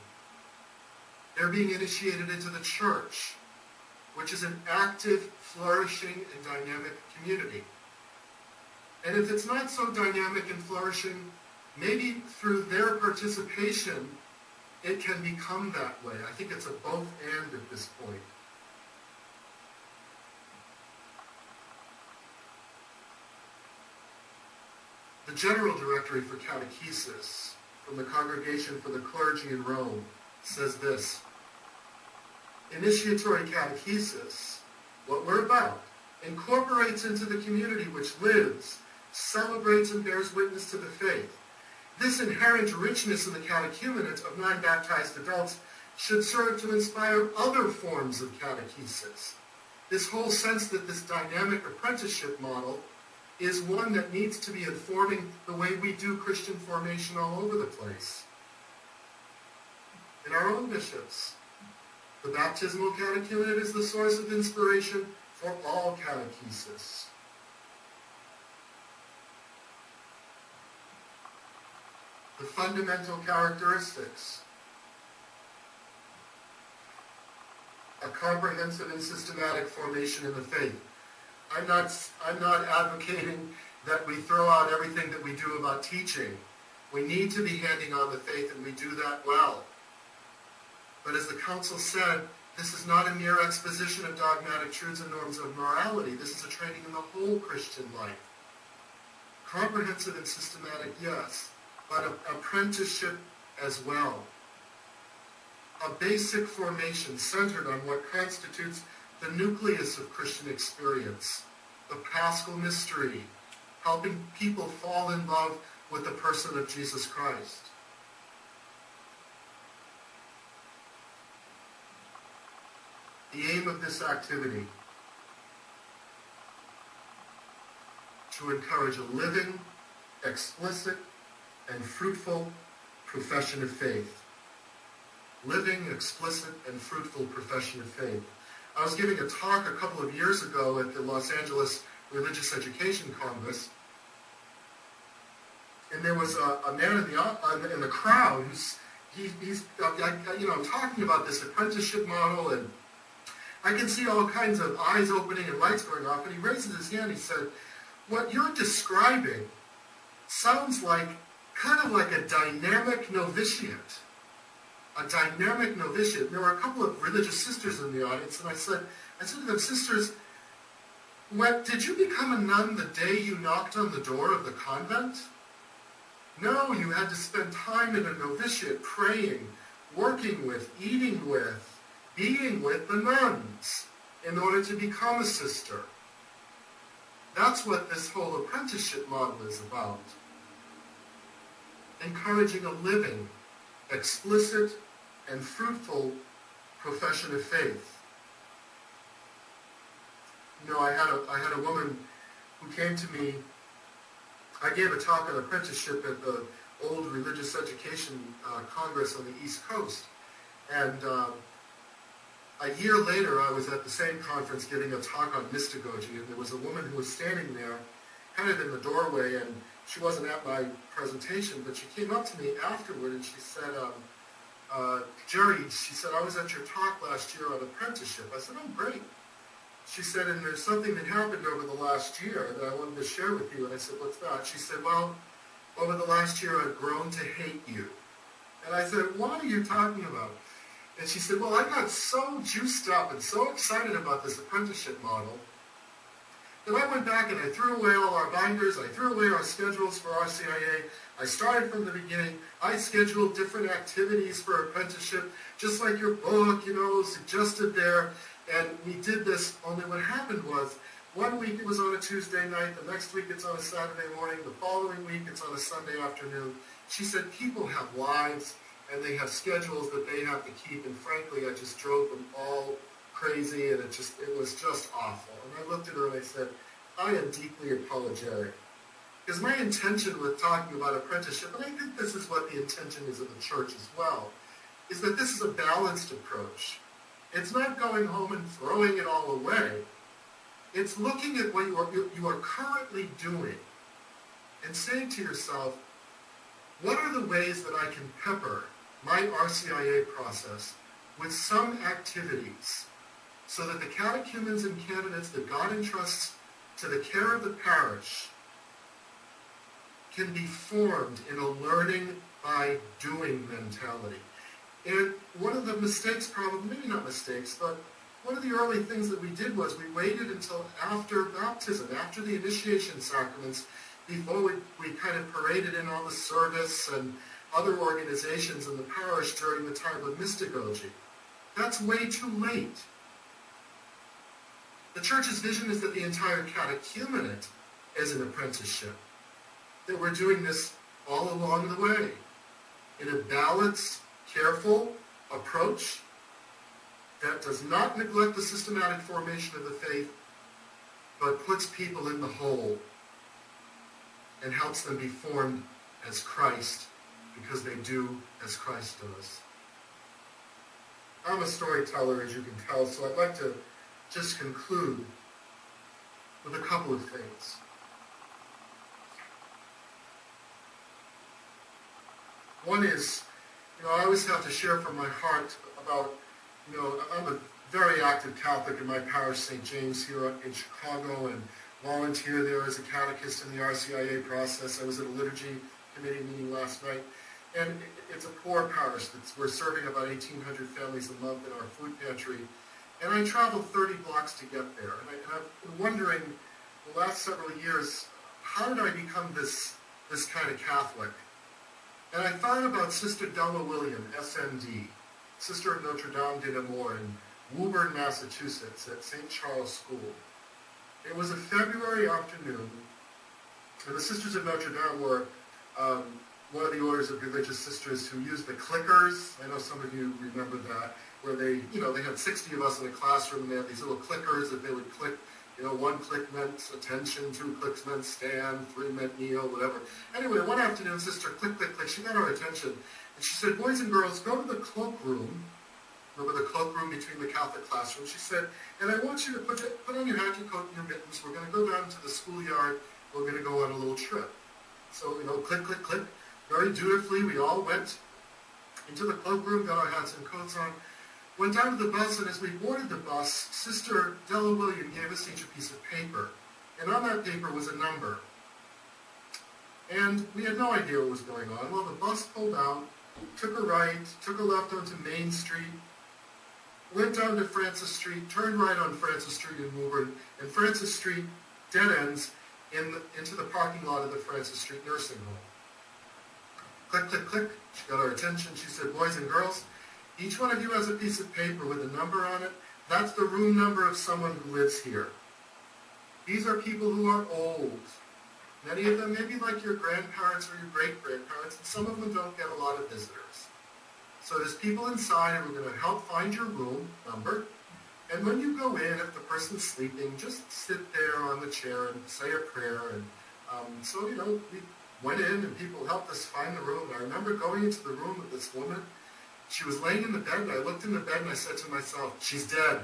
They're being initiated into the church, which is an active, flourishing, and dynamic community. And if it's not so dynamic and flourishing, maybe through their participation, it can become that way. I think it's a both and at this point. The General Directory for Catechesis from the Congregation for the Clergy in Rome says this: initiatory catechesis, what we're about, incorporates into the community which lives, celebrates and bears witness to the faith. This inherent richness in the catechumenate of non-baptized adults should serve to inspire other forms of catechesis. This whole sense that this dynamic apprenticeship model is one that needs to be informing the way we do Christian formation all over the place. In our own bishops, the baptismal catechumenate is the source of inspiration for all catechesis. The fundamental characteristics: a comprehensive and systematic formation in the faith. I'm not advocating that we throw out everything that we do about teaching. We need to be handing on the faith, and we do that well. But as the Council said, this is not a mere exposition of dogmatic truths and norms of morality. This is a training in the whole Christian life. Comprehensive and systematic, yes, but an apprenticeship as well. A basic formation centered on what constitutes the nucleus of Christian experience, the Paschal mystery, helping people fall in love with the person of Jesus Christ. The aim of this activity: to encourage a living, explicit, and fruitful profession of faith. Living, explicit, and fruitful profession of faith. I was giving a talk a couple of years ago at the Los Angeles Religious Education Congress, and there was a man in the crowd who's talking about this apprenticeship model, and I can see all kinds of eyes opening and lights going off, and he raises his hand. He said, "What you're describing sounds like kind of like a dynamic novitiate." A dynamic novitiate. There were a couple of religious sisters in the audience, and I said to them, "Sisters, did you become a nun the day you knocked on the door of the convent? No, you had to spend time in a novitiate praying, working with, eating with, being with the nuns in order to become a sister. That's what this whole apprenticeship model is about. Encouraging a living, explicit, and fruitful profession of faith. You know, I had a woman who came to me. I gave a talk on apprenticeship at the old religious education congress on the East Coast. And a year later, I was at the same conference giving a talk on mystagogy, and there was a woman who was standing there, kind of in the doorway, and she wasn't at my presentation, but she came up to me afterward and she said, Jerry, she said, I was at your talk last year on apprenticeship. I said, oh, great. She said, and there's something that happened over the last year that I wanted to share with you. And I said, what's that? She said, well, over the last year, I've grown to hate you. And I said, what are you talking about? And she said, well, I got so juiced up and so excited about this apprenticeship model that I went back and I threw away all our binders, I threw away our schedules for RCIA, I started from the beginning, I scheduled different activities for apprenticeship, just like your book, suggested there, and we did this, only what happened was, one week it was on a Tuesday night, the next week it's on a Saturday morning, the following week it's on a Sunday afternoon. She said people have lives, and they have schedules that they have to keep, and frankly, I just drove them all crazy, and it was just awful. And I looked at her and I said, I am deeply apologetic. Because my intention with talking about apprenticeship, and I think this is what the intention is of the church as well, is that this is a balanced approach. It's not going home and throwing it all away. It's looking at what you are currently doing and saying to yourself, what are the ways that I can pepper my RCIA process with some activities so that the catechumens and candidates that God entrusts to the care of the parish can be formed in a learning by doing mentality. And one of the mistakes, probably, maybe not mistakes, but one of the early things that we did was we waited until after baptism, after the initiation sacraments, before we kind of paraded in on the service and other organizations in the parish during the time of mystagogy. That's way too late. The church's vision is that the entire catechumenate is an apprenticeship, that we're doing this all along the way in a balanced, careful approach that does not neglect the systematic formation of the faith, but puts people in the whole and helps them be formed as Christ because they do as Christ does. I'm a storyteller, as you can tell, so I'd like to just conclude with a couple of things. One is, I always have to share from my heart about, I'm a very active Catholic in my parish, St. James, here in Chicago, and volunteer there as a catechist in the RCIA process. I was at a liturgy committee meeting last night, and it's a poor parish. We're serving about 1,800 families a month in our food pantry, and I traveled 30 blocks to get there. And I've been wondering the last several years, how did I become this kind of Catholic? And I thought about Sister Della William, SND, Sister of Notre Dame de Namur in Woburn, Massachusetts, at St. Charles School. It was a February afternoon, and the Sisters of Notre Dame were one of the orders of religious sisters who used the clickers. I know some of you remember that, where they had 60 of us in a classroom, and they had these little clickers that they would click. One click meant attention, 2 clicks meant stand, 3 meant kneel, whatever. Anyway, one afternoon, Sister click, click, click, she got our attention, and she said, boys and girls, go to the cloakroom. Remember the cloakroom between the Catholic classrooms? She said, and I want you to put on your hat, your coat, and your mittens. We're going to go down to the schoolyard. We're going to go on a little trip. So, click, click, click. Very dutifully, we all went into the cloakroom, got our hats and coats on, went down to the bus, and as we boarded the bus, Sister Della William gave us each a piece of paper. And on that paper was a number. And we had no idea what was going on. Well, the bus pulled out, took a right, took a left onto Main Street, went down to Francis Street, turned right on Francis Street in Woburn, and Francis Street dead ends into the parking lot of the Francis Street Nursing Home. Click, click, click. She got our attention. She said, boys and girls, each one of you has a piece of paper with a number on it. That's the room number of someone who lives here. These are people who are old. Many of them may be like your grandparents or your great-grandparents, and some of them don't get a lot of visitors. So there's people inside who are going to help find your room number. And when you go in, if the person's sleeping, just sit there on the chair and say a prayer. And so, we went in and people helped us find the room. And I remember going into the room with this woman. She was laying in the bed, and I looked in the bed and I said to myself, she's dead.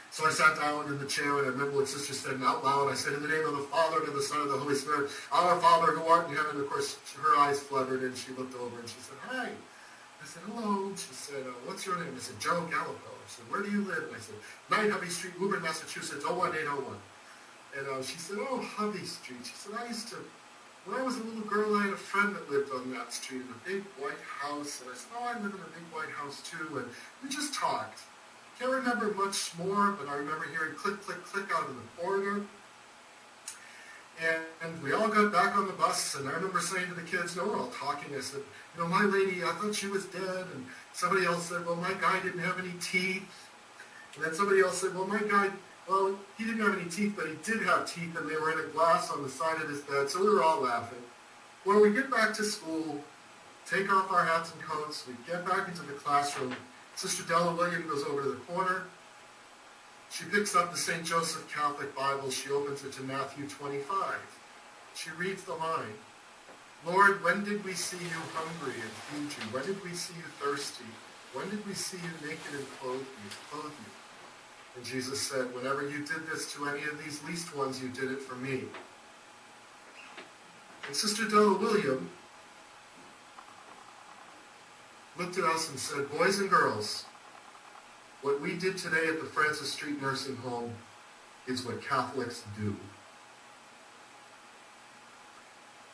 So I sat down in the chair, and I remember what Sister said out loud. I said, in the name of the Father, and of the Son, and of the Holy Spirit, our Father who art in heaven. Of course, her eyes fluttered, and she looked over, and she said, hi. I said, hello. She said, what's your name? I said, Joe Galipeau. I said, where do you live? And I said, 9 Hovey Street, Woburn, Massachusetts, 01801. And she said, oh, Hovey Street. She said, when I was a little girl, I had a friend that lived on that street in a big white house. And I said, oh, I live in a big white house too. And we just talked. Can't remember much more, but I remember hearing click, click, click out in the corridor. And we all got back on the bus, and I remember saying to the kids, we're all talking. I said, my lady, I thought she was dead. And somebody else said, well, my guy didn't have any teeth. And then somebody else said, well, my guy, he didn't have any teeth, but he did have teeth, and they were in a glass on the side of his bed. So we were all laughing. Well, we get back to school, take off our hats and coats, we get back into the classroom. Sister Della William goes over to the corner. She picks up the St. Joseph Catholic Bible. She opens it to Matthew 25. She reads the line, Lord, when did we see you hungry and feed you? When did we see you thirsty? When did we see you naked and clothe you? And Jesus said, whenever you did this to any of these least ones, you did it for me. And Sister Della William looked at us and said, boys and girls, what we did today at the Francis Street Nursing Home is what Catholics do.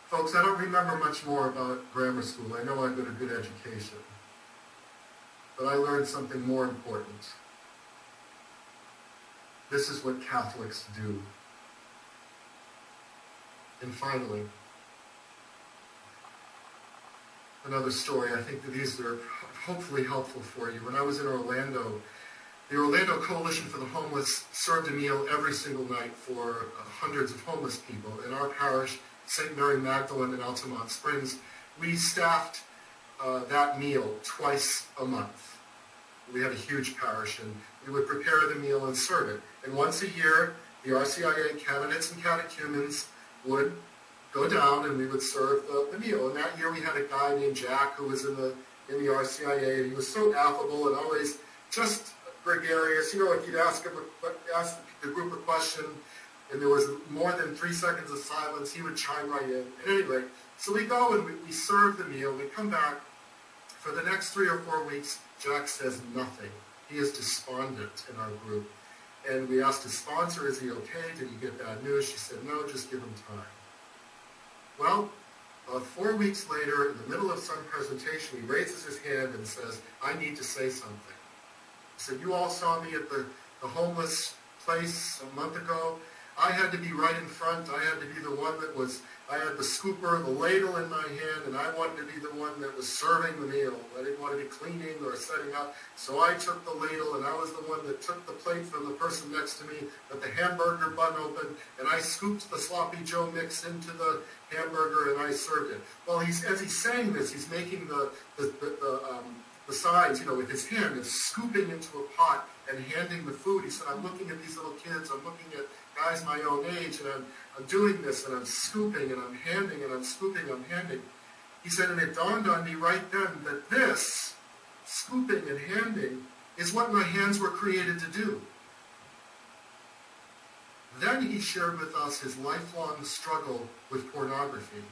Folks, I don't remember much more about grammar school. I know I got a good education. But I learned something more important. This is what Catholics do. And finally, another story. I think that these are hopefully helpful for you. When I was in Orlando, the Orlando Coalition for the Homeless served a meal every single night for hundreds of homeless people. In our parish, St. Mary Magdalene in Altamont Springs, we staffed that meal twice a month. We had a huge parish, and we would prepare the meal and serve it. And once a year, the RCIA candidates and catechumens would go down and we would serve the meal. And that year we had a guy named Jack who was in the RCIA, and he was so affable and always just gregarious. If you'd ask the group a question and there was more than 3 seconds of silence, he would chime right in. At any rate, so we go and we serve the meal. We come back. For the next 3 or 4 weeks, Jack says nothing. He is despondent in our group. And we asked his sponsor, is he okay? Did he get bad news? She said, no, just give him time. Well, 4 weeks later, in the middle of some presentation, he raises his hand and says, I need to say something. He said, you all saw me at the homeless place a month ago. I had to be right in front. I had to be the one I had the scooper, the ladle in my hand, and I wanted to be the one that was serving the meal. I didn't want to be cleaning or setting up. So I took the ladle, and I was the one that took the plate from the person next to me, got the hamburger bun open, and I scooped the sloppy Joe mix into the hamburger, and I served it. Well, as he's saying this, he's making the signs, with his hand, and scooping into a pot and handing the food. He said, I'm looking at these little kids, I'm looking at guys my own age, and I'm doing this, and I'm scooping, and I'm handing, and I'm scooping, I'm handing. He said, and it dawned on me right then that this, scooping and handing, is what my hands were created to do. Then he shared with us his lifelong struggle with pornography.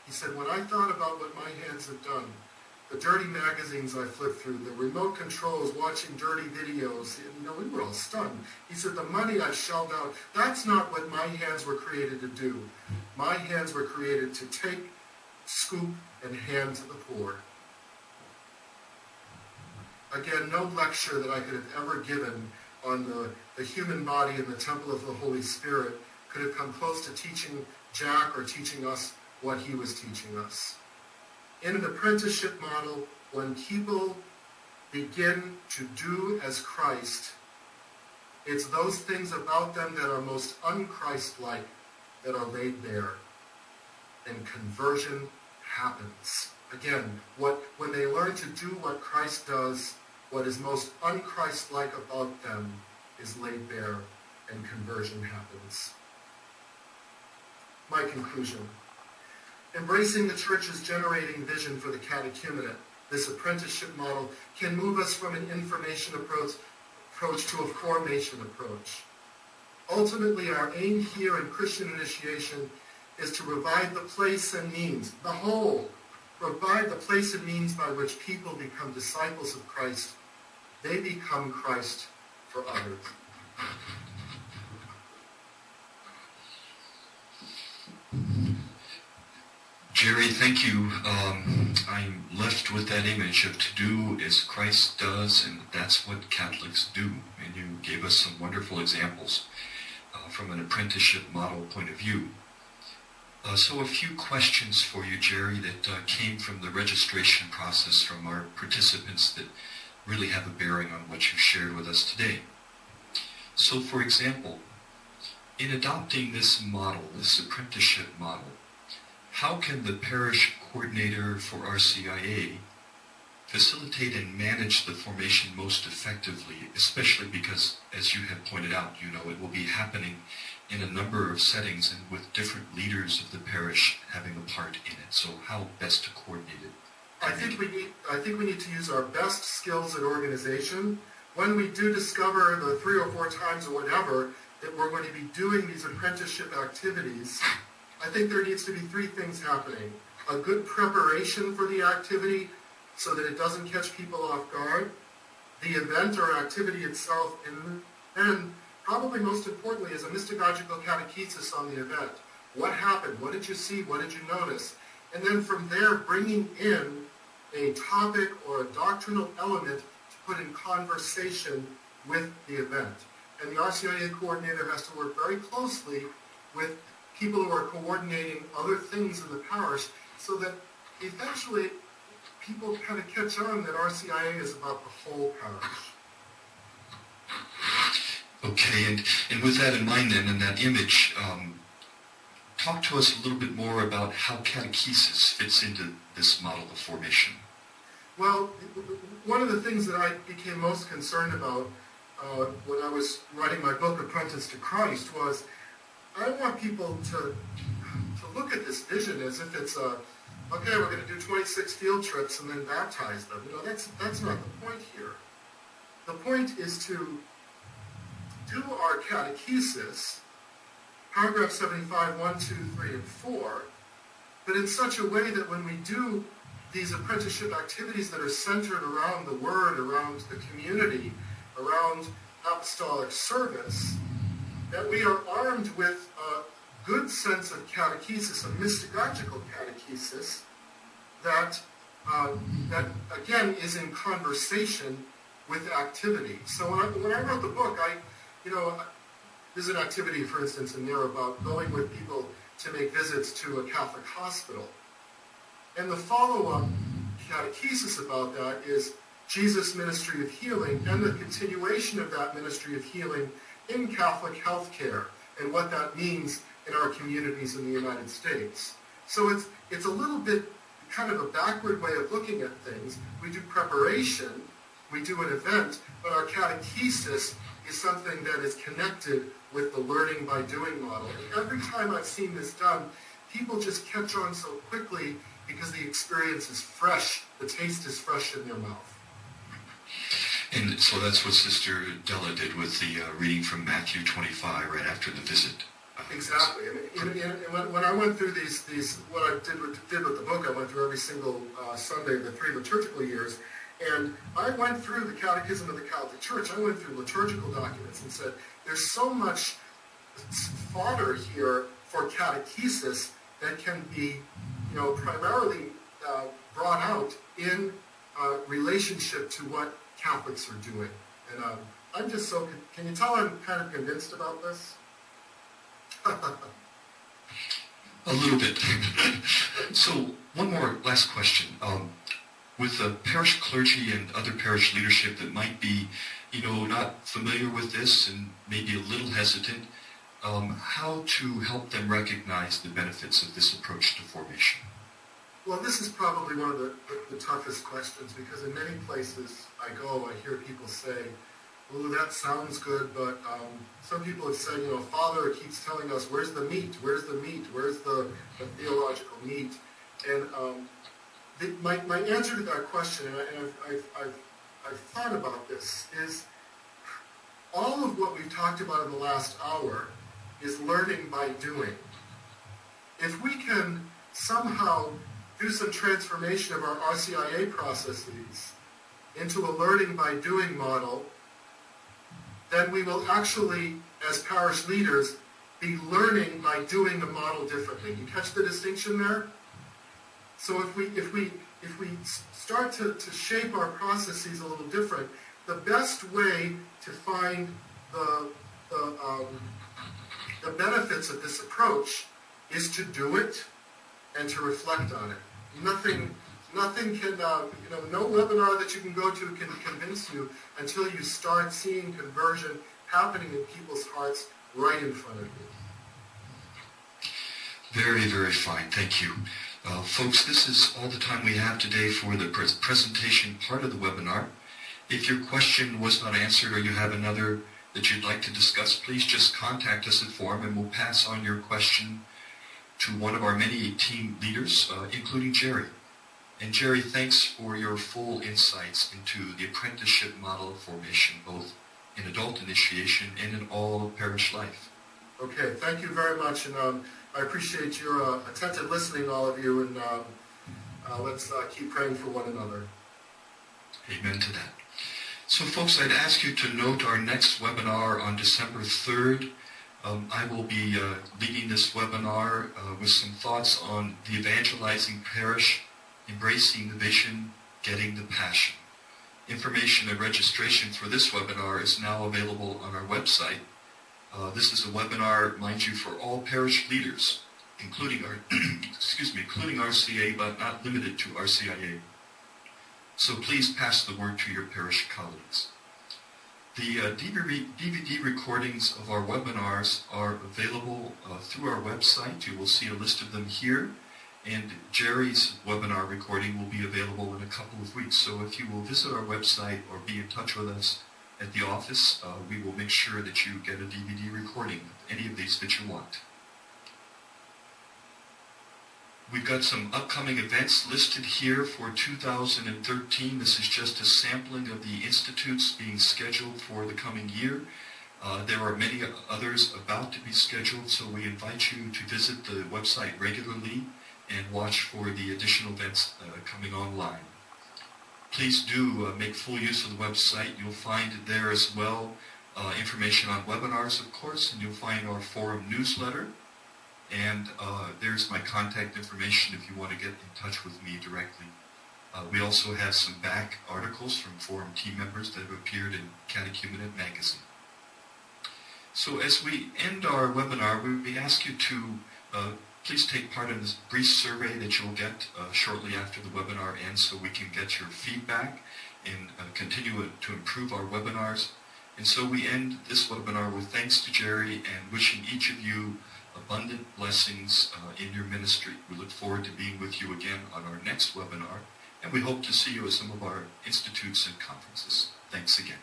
He said, when I thought about what my hands have done, the dirty magazines I flipped through, the remote controls, watching dirty videos, we were all stunned. He said, the money I shelled out, that's not what my hands were created to do. My hands were created to take, scoop, and hand to the poor. Again, no lecture that I could have ever given on the human body in the temple of the Holy Spirit could have come close to teaching Jack or teaching us what he was teaching us. In an apprenticeship model, when people begin to do as Christ, It's those things about them that are most un-Christ-like that are laid bare. And conversion happens. Again, when they learn to do what Christ does, what is most un-Christ-like about them is laid bare, and conversion happens. My conclusion. Embracing the Church's generating vision for the catechumenate, this apprenticeship model, can move us from an information approach to a formation approach. Ultimately, our aim here in Christian initiation is to provide the place and means, the whole, provide the place and means by which people become disciples of Christ. They become Christ for others. Jerry, thank you. I'm left with that image of to do as Christ does, and that's what Catholics do. And you gave us some wonderful examples from an apprenticeship model point of view. So a few questions for you, Jerry, that came from the registration process from our participants that really have a bearing on what you shared with us today. So, for example, in adopting this model, this apprenticeship model, how can the parish coordinator for RCIA facilitate and manage the formation most effectively, especially because, as you have pointed out, it will be happening in a number of settings and with different leaders of the parish having a part in it. So how best to coordinate it? I think we need to use our best skills at organization. When we do discover the 3 or 4 times or whatever that we're going to be doing these apprenticeship activities, I think there needs to be 3 things happening. A good preparation for the activity so that it doesn't catch people off guard, the event or activity itself, and probably most importantly is a mystagogical catechesis on the event. What happened? What did you see? What did you notice? And then from there, bringing in a topic or a doctrinal element to put in conversation with the event. And the RCIA coordinator has to work very closely with people who are coordinating other things in the parish so that eventually people kind of catch on that RCIA is about the whole parish. Okay, and with that in mind then, and that image, talk to us a little bit more about how catechesis fits into this model of formation. Well, one of the things that I became most concerned about when I was writing my book, Apprentice to Christ, was I want people to look at this vision as if it's okay, we're going to do 26 field trips and then baptize them. That's not the point here. The point is to do our catechesis, paragraph 75, 1, 2, 3, and 4, but in such a way that when we do these apprenticeship activities that are centered around the Word, around the community, around apostolic service, that we are armed with a good sense of catechesis, a mystagogical catechesis, that again is in conversation with activity. So when I wrote the book, there's an activity, for instance, in there about going with people to make visits to a Catholic hospital. And the follow-up catechesis about that is Jesus' ministry of healing and the continuation of that ministry of healing in Catholic healthcare and what that means in our communities in the United States. So it's a little bit kind of a backward way of looking at things. We do preparation, we do an event, but our catechesis is something that is connected with the learning by doing model. And every time I've seen this done, people just catch on so quickly because the experience is fresh, the taste is fresh in their mouth. And so that's what Sister Della did with the reading from Matthew 25 right after the visit. Exactly. When I went through these what I did with the book, I went through every single Sunday of the 3 liturgical years, and I went through the Catechism of the Catholic Church. I went through liturgical documents and said, there's so much fodder here for catechesis that can be, primarily brought out in relationship to what Catholics are doing. And I'm just so, can you tell I'm kind of convinced about this? A little bit. So one more last question. with the parish clergy and other parish leadership that might be, not familiar with this and maybe a little hesitant, how to help them recognize the benefits of this approach to formation? Well, this is probably one of the toughest questions, because in many places I go, I hear people say, "Ooh, that sounds good," but some people have said, Father keeps telling us, where's the meat? Where's the meat? Where's the theological meat? And my answer to that question, and I've thought about this, is all of what we've talked about in the last hour is learning by doing. If we can somehow do some transformation of our RCIA processes into a learning by doing model, then we will actually, as parish leaders, be learning by doing the model differently. You catch the distinction there? So if we start to shape our processes a little different, the best way to find the benefits of this approach is to do it and to reflect on it. Nothing can, no webinar that you can go to can convince you until you start seeing conversion happening in people's hearts right in front of you. Very, very fine. Thank you. Folks, this is all the time we have today for the presentation part of the webinar. If your question was not answered or you have another that you'd like to discuss, please just contact us at Forum and we'll pass on your question to one of our many team leaders, including Jerry. And Jerry, thanks for your full insights into the apprenticeship model of formation, both in adult initiation and in all of parish life. Okay, thank you very much, and I appreciate your attentive listening, all of you, and let's keep praying for one another. Amen to that. So folks, I'd ask you to note our next webinar on December 3rd. I will be leading this webinar with some thoughts on the evangelizing parish, embracing the vision, getting the passion. Information and registration for this webinar is now available on our website. This is a webinar, mind you, for all parish leaders, including including RCA, but not limited to RCIA. So please pass the word to your parish colleagues. The DVD recordings of our webinars are available through our website. You will see a list of them here. And Jerry's webinar recording will be available in a couple of weeks. So if you will visit our website or be in touch with us at the office, we will make sure that you get a DVD recording of any of these that you want. We've got some upcoming events listed here for 2013. This is just a sampling of the institutes being scheduled for the coming year. There are many others about to be scheduled, so we invite you to visit the website regularly and watch for the additional events coming online. Please do make full use of the website. You'll find there as well information on webinars, of course, and you'll find our forum newsletter. And there's my contact information if you want to get in touch with me directly. We also have some back articles from forum team members that have appeared in Catechumenate magazine. So as we end our webinar, we ask you to please take part in this brief survey that you'll get shortly after the webinar ends, so we can get your feedback and continue to improve our webinars. And so we end this webinar with thanks to Jerry and wishing each of you abundant blessings in your ministry. We look forward to being with you again on our next webinar, and we hope to see you at some of our institutes and conferences. Thanks again.